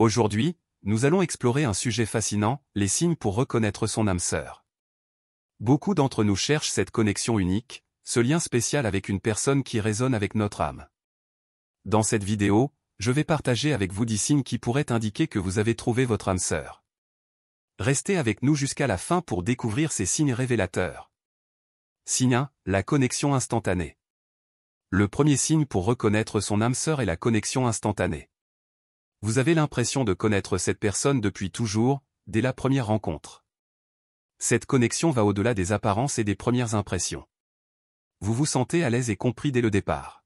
Aujourd'hui, nous allons explorer un sujet fascinant, les signes pour reconnaître son âme sœur. Beaucoup d'entre nous cherchent cette connexion unique, ce lien spécial avec une personne qui résonne avec notre âme. Dans cette vidéo, je vais partager avec vous 10 signes qui pourraient indiquer que vous avez trouvé votre âme sœur. Restez avec nous jusqu'à la fin pour découvrir ces signes révélateurs. Signe 1, la connexion instantanée. Le premier signe pour reconnaître son âme sœur est la connexion instantanée. Vous avez l'impression de connaître cette personne depuis toujours, dès la première rencontre. Cette connexion va au-delà des apparences et des premières impressions. Vous vous sentez à l'aise et compris dès le départ.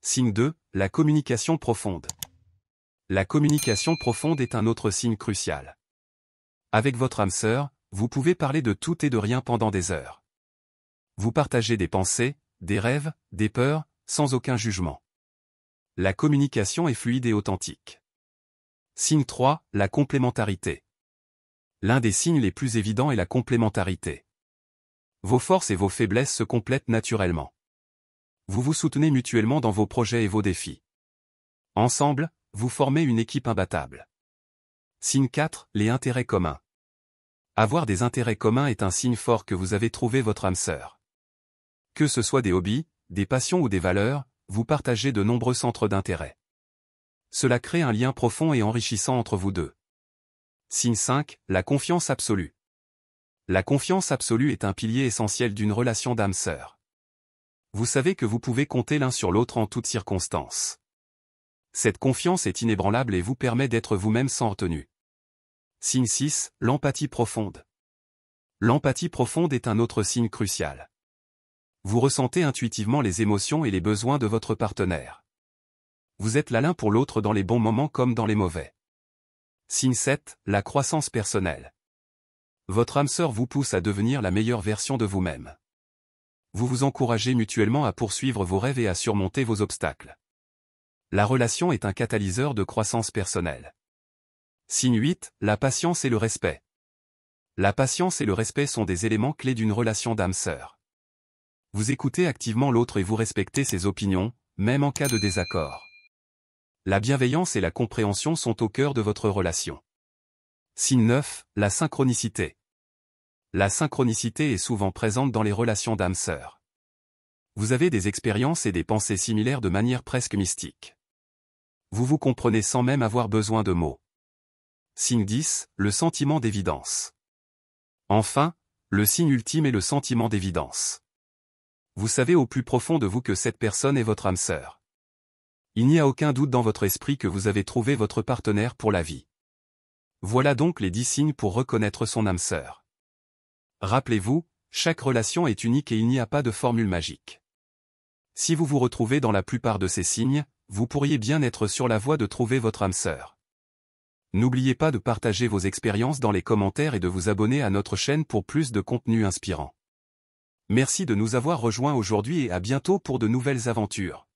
Signe 2, la communication profonde. La communication profonde est un autre signe crucial. Avec votre âme sœur, vous pouvez parler de tout et de rien pendant des heures. Vous partagez des pensées, des rêves, des peurs, sans aucun jugement. La communication est fluide et authentique. Signe 3, la complémentarité. L'un des signes les plus évidents est la complémentarité. Vos forces et vos faiblesses se complètent naturellement. Vous vous soutenez mutuellement dans vos projets et vos défis. Ensemble, vous formez une équipe imbattable. Signe 4, les intérêts communs. Avoir des intérêts communs est un signe fort que vous avez trouvé votre âme sœur. Que ce soit des hobbies, des passions ou des valeurs, vous partagez de nombreux centres d'intérêt. Cela crée un lien profond et enrichissant entre vous deux. Signe 5, la confiance absolue. La confiance absolue est un pilier essentiel d'une relation d'âme sœur. Vous savez que vous pouvez compter l'un sur l'autre en toutes circonstances. Cette confiance est inébranlable et vous permet d'être vous-même sans retenue. Signe 6, l'empathie profonde. L'empathie profonde est un autre signe crucial. Vous ressentez intuitivement les émotions et les besoins de votre partenaire. Vous êtes là l'un pour l'autre dans les bons moments comme dans les mauvais. Signe 7, la croissance personnelle. Votre âme sœur vous pousse à devenir la meilleure version de vous-même. Vous vous encouragez mutuellement à poursuivre vos rêves et à surmonter vos obstacles. La relation est un catalyseur de croissance personnelle. Signe 8, la patience et le respect. La patience et le respect sont des éléments clés d'une relation d'âme sœur. Vous écoutez activement l'autre et vous respectez ses opinions, même en cas de désaccord. La bienveillance et la compréhension sont au cœur de votre relation. Signe 9, la synchronicité. La synchronicité est souvent présente dans les relations d'âme sœur. Vous avez des expériences et des pensées similaires de manière presque mystique. Vous vous comprenez sans même avoir besoin de mots. Signe 10, le sentiment d'évidence. Enfin, le signe ultime est le sentiment d'évidence. Vous savez au plus profond de vous que cette personne est votre âme sœur. Il n'y a aucun doute dans votre esprit que vous avez trouvé votre partenaire pour la vie. Voilà donc les 10 signes pour reconnaître son âme sœur. Rappelez-vous, chaque relation est unique et il n'y a pas de formule magique. Si vous vous retrouvez dans la plupart de ces signes, vous pourriez bien être sur la voie de trouver votre âme sœur. N'oubliez pas de partager vos expériences dans les commentaires et de vous abonner à notre chaîne pour plus de contenu inspirant. Merci de nous avoir rejoints aujourd'hui et à bientôt pour de nouvelles aventures.